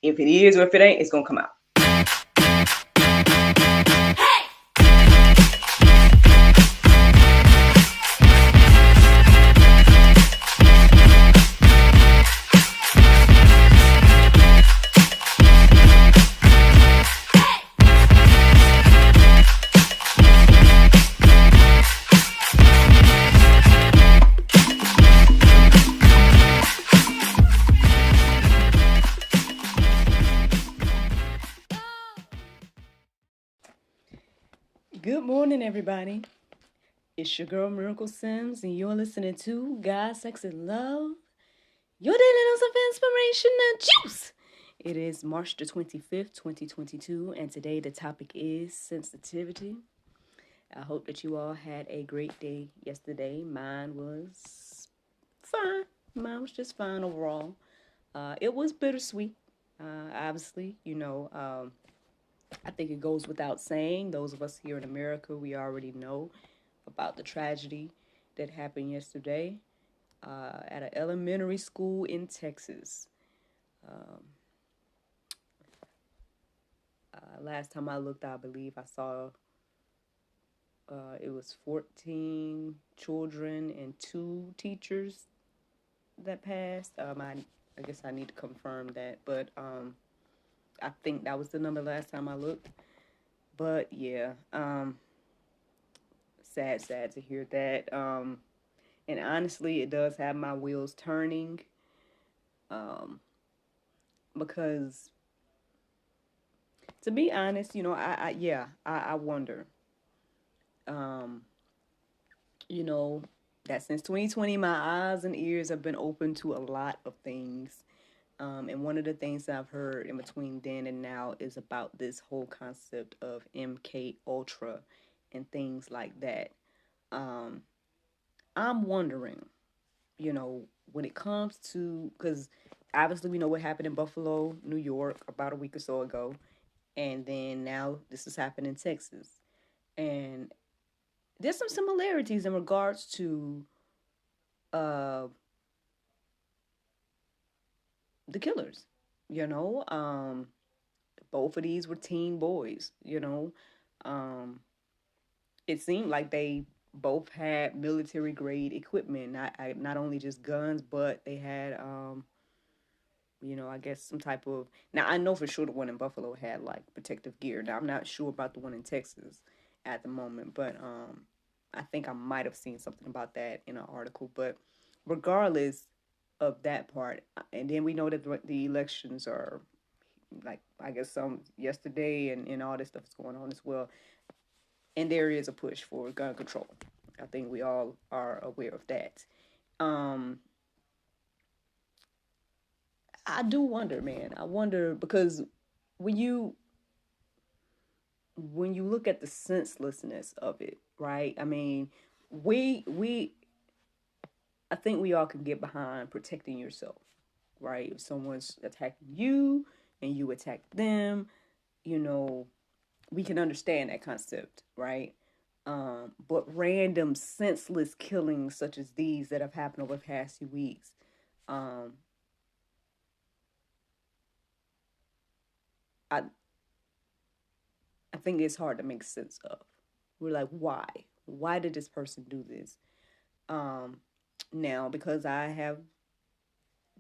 If it is or if it ain't, it's gonna come out. Good morning, everybody. It's your girl Miracle Sims, and you're listening to God, Sex, and Love, your daily dose of inspiration and juice. It is March the 25th, 2022, and today the topic is sensitivity. I hope that you all had a great day yesterday. Mine was fine. Mine was just fine overall. It was bittersweet, obviously, I think it goes without saying, those of us here in America, we already know about the tragedy that happened yesterday at an elementary school in Texas. Last time I looked, I believe I saw it was 14 children and 2 teachers that passed. I guess I need to confirm that, but I think that was the number last time I looked. But yeah, sad to hear that. And honestly, it does have my wheels turning. Because to be honest, I wonder. You know, that since 2020, my eyes and ears have been open to a lot of things. And one of the things that I've heard in between then and now is about this whole concept of MK Ultra and things like that. I'm wondering, when it comes to, because obviously we know what happened in Buffalo, New York, about a week or so ago, and then now this is happening in Texas, and there's some similarities in regards to uh, the killers. You know, both of these were teen boys. Um, it seemed like they both had military grade equipment, not only just guns, but they had I guess some type of. Now I know for sure the one in Buffalo had like protective gear. Now I'm not sure about the one in Texas at the moment, but I think I might have seen something about that in an article. But regardless of that part, and then we know that the elections are like, I guess, some yesterday, and all this stuff is going on as well, and there is a push for gun control. I think we all are aware of that. Um, I do wonder, man. I wonder because when you when you look at the senselessness of it, right? I mean, we I think we all can get behind protecting yourself, right? If someone's attacking you and you attack them, you know, we can understand that concept, right? But random senseless killings such as these that have happened over the past few weeks, um, I I think it's hard to make sense of. We're like, why? Why did this person do this? Um, Now, because I have,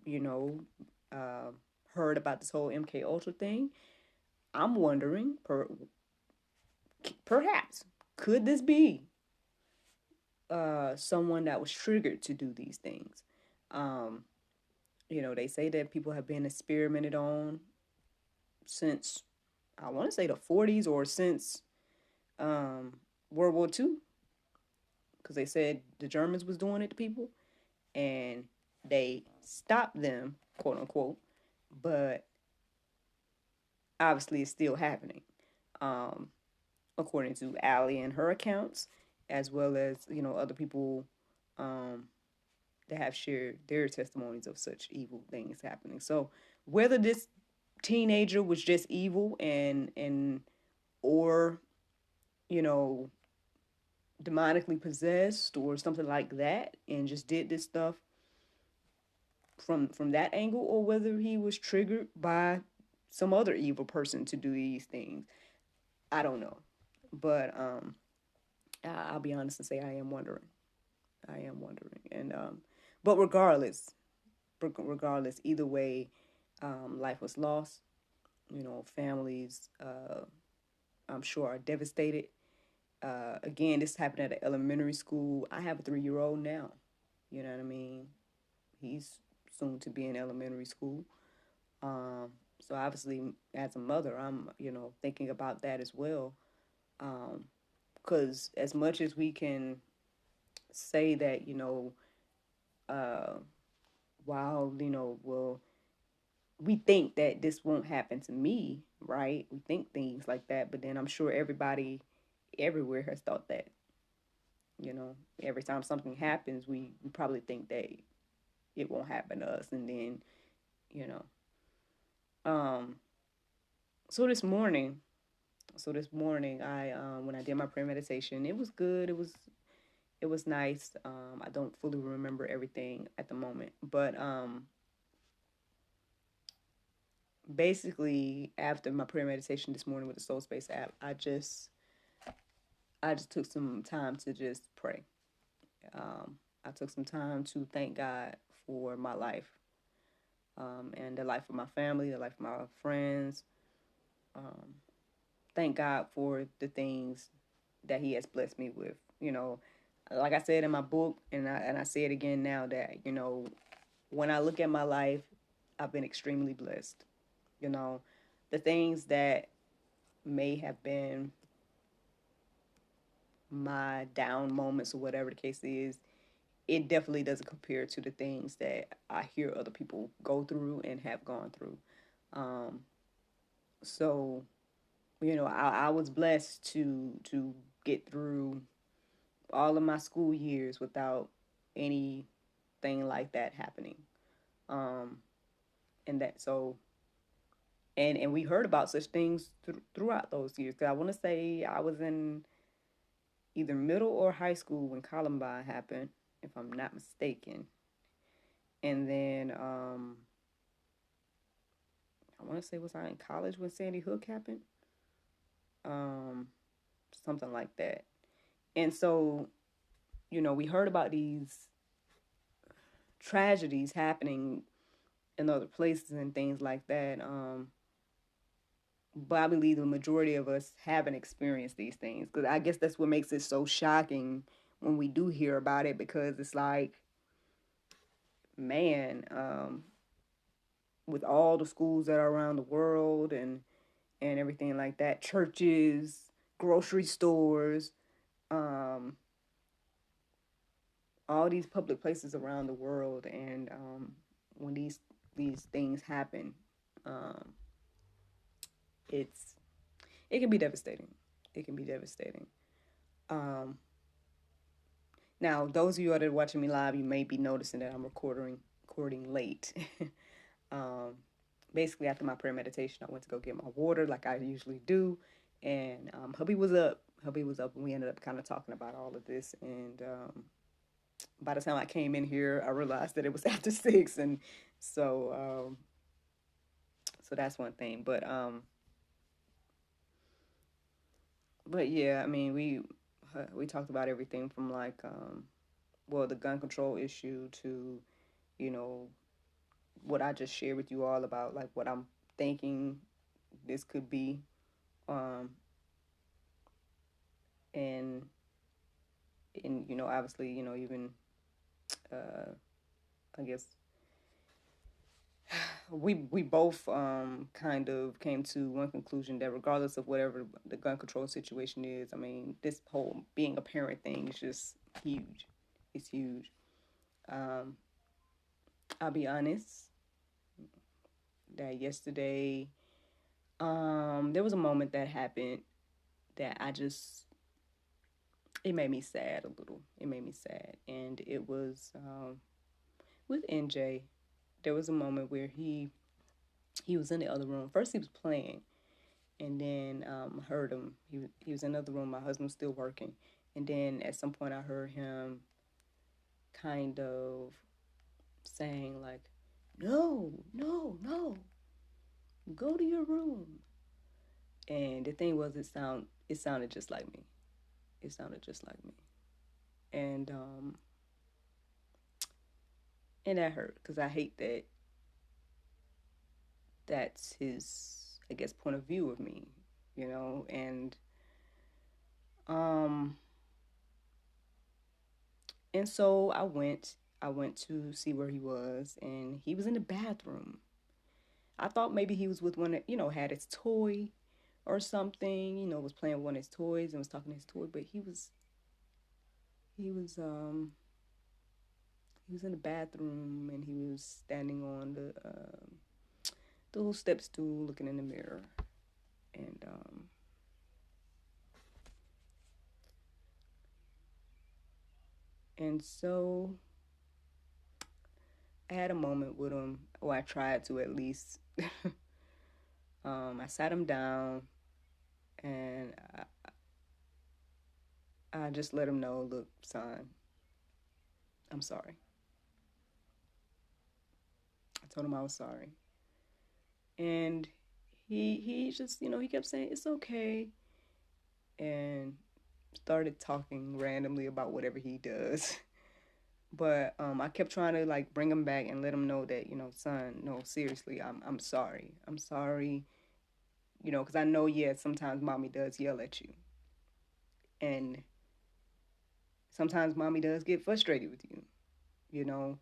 you know, uh, heard about this whole MK Ultra thing, I'm wondering, perhaps, could this be someone that was triggered to do these things? Um, they say that people have been experimented on since, I want to say, the 40s, or since um, World War II, because they said the Germans was doing it to people, and they stopped them, quote unquote, but obviously it's still happening, um, according to Allie and her accounts, as well as other people um, that have shared their testimonies of such evil things happening. So whether this teenager was just evil and or you know demonically possessed or something like that and just did this stuff from that angle, or whether he was triggered by some other evil person to do these things. I don't know, but I'll be honest and say I am wondering. I am wondering, and but regardless, either way, life was lost. You know, families, I'm sure, are devastated. Again, this happened at an elementary school. I have a 3-year-old now. You know what I mean? He's soon to be in elementary school. So obviously, as a mother, I'm thinking about that as well. Because as much as we can say that uh, while well, we think that this won't happen to me, right? We think things like that, but then I'm sure everybody everywhere has thought that. Every time something happens, we probably think that it won't happen to us, and then you know. Um, so this morning, I when I did my prayer meditation, it was good. It was nice. I don't fully remember everything at the moment, but basically after my prayer meditation this morning with the Soul Space app, I just took some time to just pray. I took some time to thank God for my life, and the life of my family, the life of my friends. Um, thank God for the things that He has blessed me with. Like I said in my book, and I say it again now, that when I look at my life, I've been extremely blessed. You know, the things that may have been my down moments or whatever the case is, it definitely doesn't compare to the things that I hear other people go through and have gone through. Um, so I was blessed to get through all of my school years without anything like that happening. Um, and that so and we heard about such things throughout those years. Cause I want to say I was in either middle or high school when Columbine happened, if I'm not mistaken. And then I want to say, was I in college when Sandy Hook happened? Um, Something like that. And so, we heard about these tragedies happening in other places and things like that. But I believe the majority of us haven't experienced these things, because I guess that's what makes it so shocking when we do hear about it, because it's like, man, with all the schools that are around the world and everything like that, churches, grocery stores, um, all these public places around the world, and when these things happen, um, it's it can be devastating. It can be devastating. Um, Now, those of you that are watching me live, you may be noticing that I'm recording late. um, Basically, after my prayer meditation, I went to go get my water like I usually do, and hubby was up. And we ended up kind of talking about all of this. And by the time I came in here, I realized that it was after 6, and so so that's one thing. But yeah, I mean, we talked about everything from like well, the gun control issue to you know what I just shared with you all about like what I'm thinking this could be, um, and obviously even uh, I guess we both kind of came to one conclusion, that regardless of whatever the gun control situation is, I mean, this whole being a parent thing is just huge. It's huge. Um, I'll be honest that yesterday, there was a moment that happened that it made me sad a little. It made me sad, and it was with NJ. There was a moment where he was in the other room. First, he was playing, and then heard him. He was in the other room. My husband was still working, and then at some point, I heard him kind of saying like, "No, no, no," Go to your room. And the thing was, it sounded just like me. It sounded just like me. And and that hurt because I hate that that's his, I guess, point of view of me, you know. Um and so I went to see where he was, and he was in the bathroom. I thought maybe he was with one that, had his toy or something, was playing with one of his toys and was talking to his toy, but he was he was in the bathroom, and he was standing on the little step stool looking in the mirror. And um and so I had a moment with him, or I tried to at least. I sat him down, and I just let him know, look, son, I'm sorry. I told him I was sorry. And he just, he kept saying, it's okay, and started talking randomly about whatever he does. But I kept trying to like bring him back and let him know that, son, no, seriously, I'm sorry. I'm sorry, because I know, yeah, sometimes mommy does yell at you. And sometimes mommy does get frustrated with you, you know.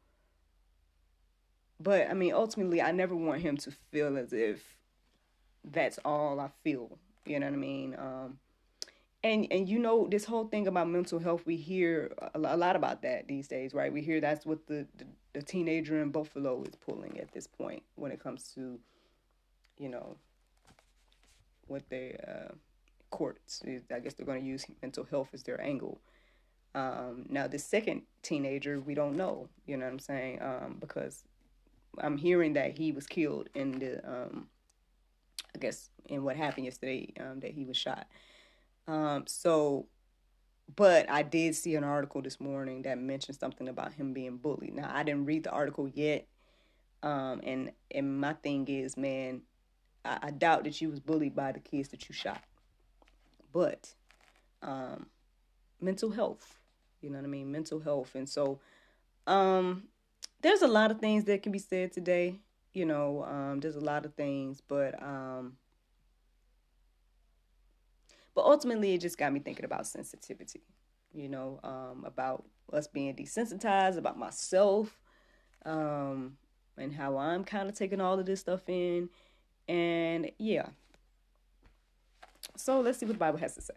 But I mean, ultimately, I never want him to feel as if that's all I feel. You know what I mean? And this whole thing about mental health, we hear a lot about that these days, right? We hear that's what the teenager in Buffalo is pulling at this point when it comes to, you know, what they courts. I guess they're going to use mental health as their angle. Now, the second teenager, we don't know. You know what I'm saying? Because I'm hearing that he was killed in I guess, in what happened yesterday, that he was shot. So, but I did see an article this morning that mentioned something about him being bullied. Now, I didn't read the article yet. And my thing is, man, I doubt that you was bullied by the kids that you shot. But um, mental health, you know what I mean? Mental health. And so, um, there's a lot of things that can be said today. There's a lot of things, but ultimately, it just got me thinking about sensitivity, about us being desensitized, about myself, and how I'm kind of taking all of this stuff in. And yeah, so let's see what the Bible has to say.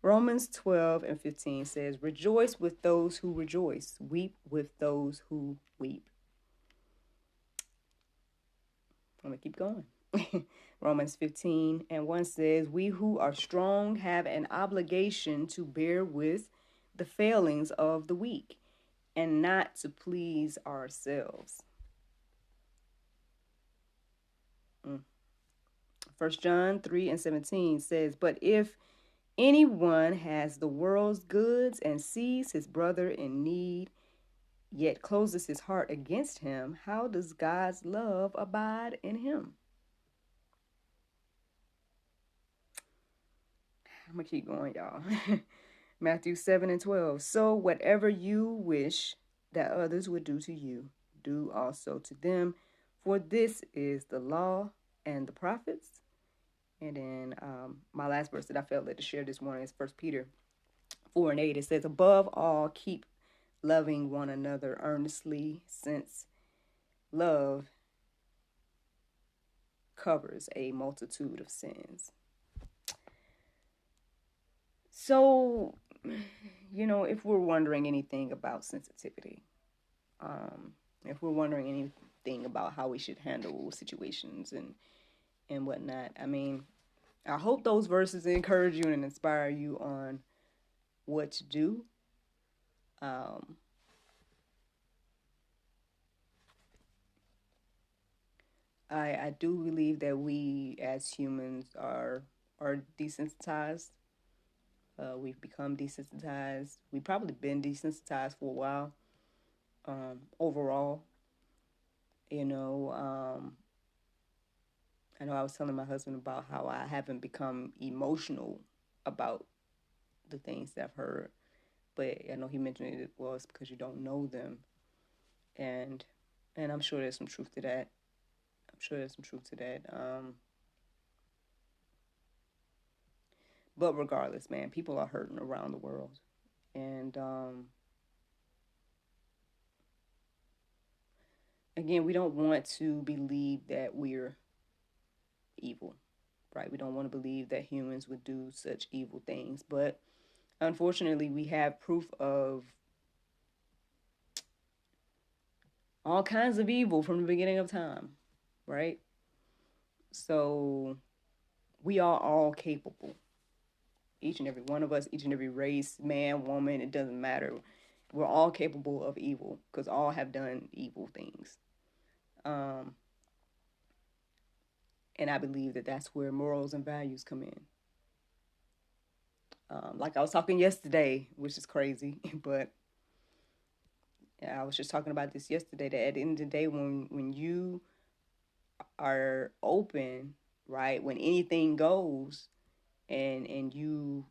Romans 12:15 says, rejoice with those who rejoice, weep with those who weep. I'm going to keep going. Romans 15:1 says, we who are strong have an obligation to bear with the failings of the weak and not to please ourselves. 1 John 3:17 says, but if anyone has the world's goods and sees his brother in need, yet closes his heart against him, how does God's love abide in him? I'm going to keep going, y'all. Matthew 7:12. So whatever you wish that others would do to you, do also to them, for this is the law and the prophets. And then my last verse that I felt led to share this morning is 1 Peter 4:8. It says, above all, keep loving one another earnestly, since love covers a multitude of sins. So, if we're wondering anything about sensitivity, if we're wondering anything about how we should handle situations and whatnot, I mean, I hope those verses encourage you and inspire you on what to do. I do believe that we as humans are desensitized. We've become desensitized. We've probably been desensitized for a while. Overall, you know, I know I was telling my husband about how I haven't become emotional about the things that I've heard, but I know he mentioned it was because you don't know them, and I'm sure there's some truth to that. I'm sure there's some truth to that. But regardless, man, people are hurting around the world, and again, we don't want to believe that we're evil, right? We don't want to believe that humans would do such evil things, but unfortunately, we have proof of all kinds of evil from the beginning of time, right? So we are all capable. Each and every one of us, each and every race, man, woman, it doesn't matter. We're all capable of evil because all have done evil things. Um, and I believe that that's where morals and values come in. Like I was talking yesterday, which is crazy, but yeah, I was just talking about this yesterday. That at the end of the day, when you are open, right, when anything goes, and you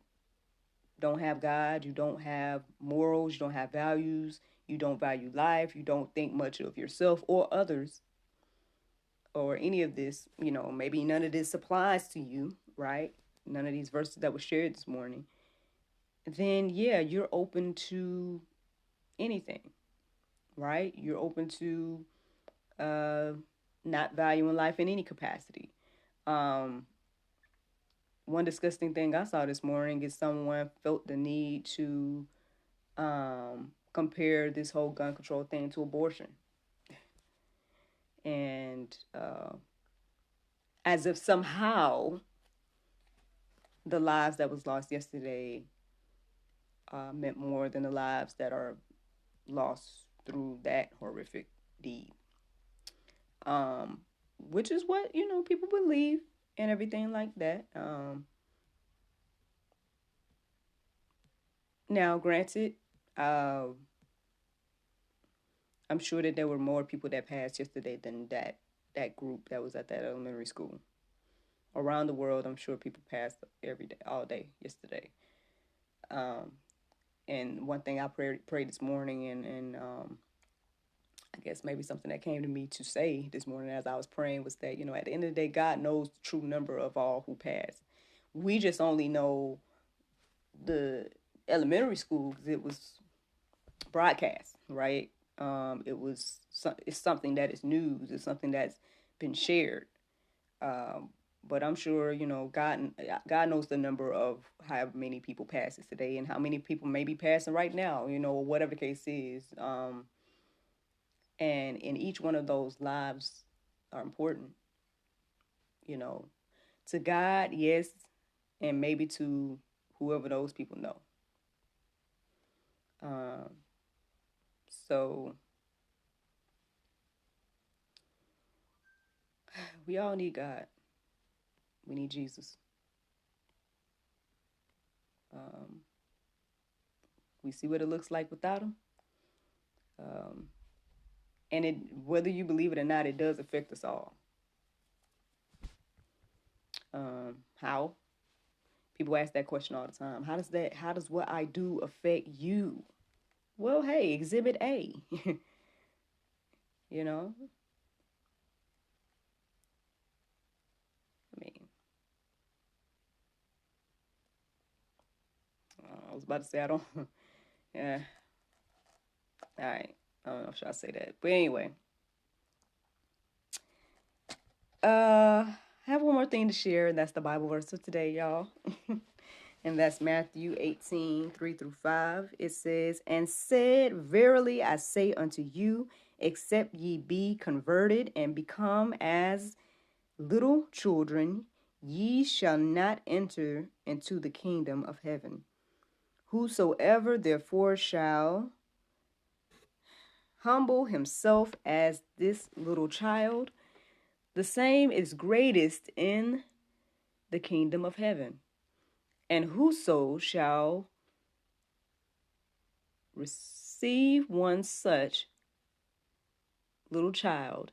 don't have God, you don't have morals, you don't have values, you don't value life, you don't think much of yourself or others, or any of this, maybe none of this applies to you, right? None of these verses that were shared this morning. Then, yeah, you're open to anything, right? You're open to uh, not valuing life in any capacity. Um, One disgusting thing I saw this morning is someone felt the need to compare this whole gun control thing to abortion. And as if somehow the lives that was lost yesterday meant more than the lives that are lost through that horrific deed. Um, which is what, people believe and everything like that. Now, granted, uh, I'm sure that there were more people that passed yesterday than that group that was at that elementary school. Around the world, I'm sure people passed every day, all day yesterday. Um, and one thing I prayed this morning, and I guess maybe something that came to me to say this morning as I was praying was that, at the end of the day, God knows the true number of all who passed. We just only know the elementary school because it was broadcast, right? It's something that is news. It's something that's been shared. Um, but I'm sure God knows the number of how many people passes today and how many people may be passing right now. Or whatever the case is. And in each one of those lives are important. You know, to God, yes, and maybe to whoever those people know. Um, so we all need God. We need Jesus. Um, we see what it looks like without him. Um, and whether you believe it or not, it does affect us all. How? People ask that question all the time. How does what I do affect you? Well, hey, exhibit A. you know? I mean, I was about to say I don't. Yeah. All right. I don't know if I say that. But anyway. I have one more thing to share, and that's the Bible verse of today, y'all. And that's Matthew 18, 3 through 5. It says, "And said, Verily I say unto you, except ye be converted and become as little children, ye shall not enter into the kingdom of heaven. Whosoever therefore shall humble himself as this little child, the same is greatest in the kingdom of heaven. And whoso shall receive one such little child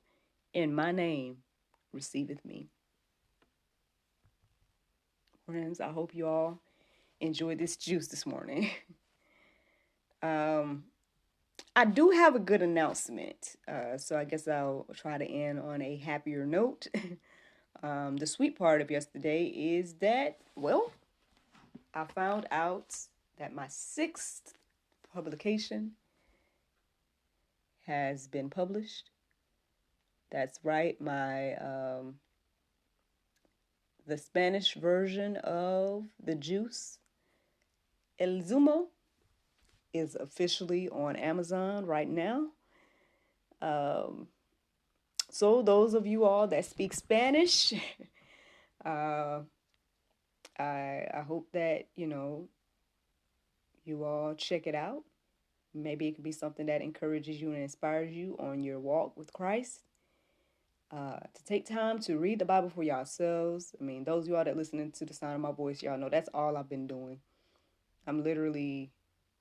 in my name receiveth me." friends. I hope you all enjoyed this juice this morning. I do have a good announcement, so I guess I'll try to end on a happier note. The sweet part of yesterday is that, well, I found out that my 6th publication has been published. That's right, the Spanish version of The Juice, El Zumo, is officially on Amazon right now. So those of you all that speak Spanish, I hope that, you all check it out. Maybe it could be something that encourages you and inspires you on your walk with Christ. To take time to read the Bible for yourselves. I mean, those of you all that listening to the sound of my voice, y'all know that's all I've been doing. I'm literally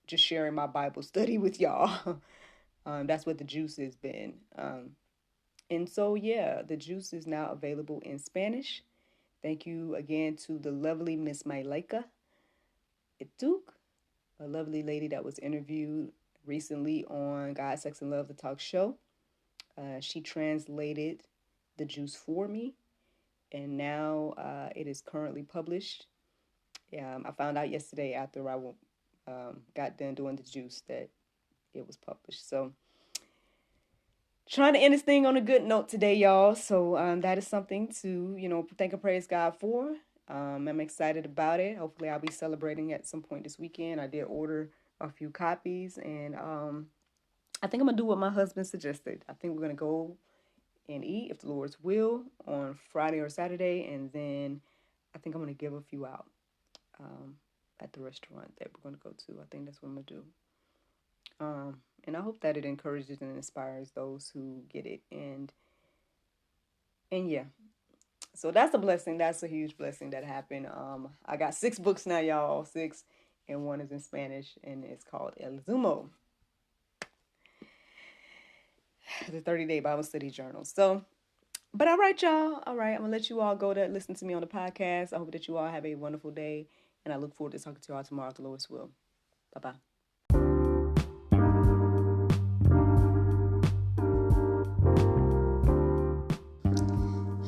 just sharing my Bible study with y'all. That's what the juice has been. And so, yeah, the juice is now available in Spanish. Thank you again to the lovely Miss Mayleka Ituk, a lovely lady that was interviewed recently on God, Sex, and Love, the talk show. She translated the juice for me, and now it is currently published. I found out yesterday after I got done doing the juice that it was published. So trying to end this thing on a good note today, y'all. So that is something to, thank and praise God for. I'm excited about it. Hopefully I'll be celebrating at some point this weekend. I did order a few copies, and I think I'm going to do what my husband suggested. I think we're going to go and eat, if the Lord's will, on Friday or Saturday, and then I think I'm going to give a few out at the restaurant that we're going to go to. I think that's what I'm going to do. And I hope that it encourages and inspires those who get it. And yeah, so that's a blessing. That's a huge blessing that happened. I got 6 books now, y'all, 6, and 1 is in Spanish, and it's called El Zumo, the 30-day Bible study journal. So, but all right, y'all. All right, I'm going to let you all go to listen to me on the podcast. I hope that you all have a wonderful day, and I look forward to talking to you all tomorrow, if the Lord's will. Bye-bye.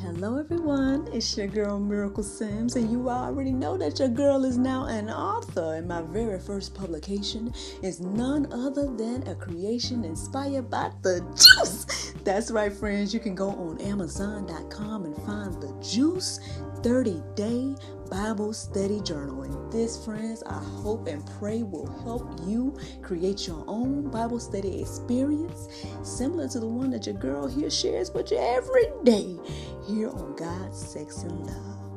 Hello everyone, it's your girl Miracle Sims, and you already know that your girl is now an author, and my very first publication is none other than a creation inspired by the juice. That's right, friends, you can go on Amazon.com and find the Juice 30-day Bible study journal. And this, friends, I hope and pray will help you create your own Bible study experience similar to the one that your girl here shares with you every day here on God, Sex, and Love.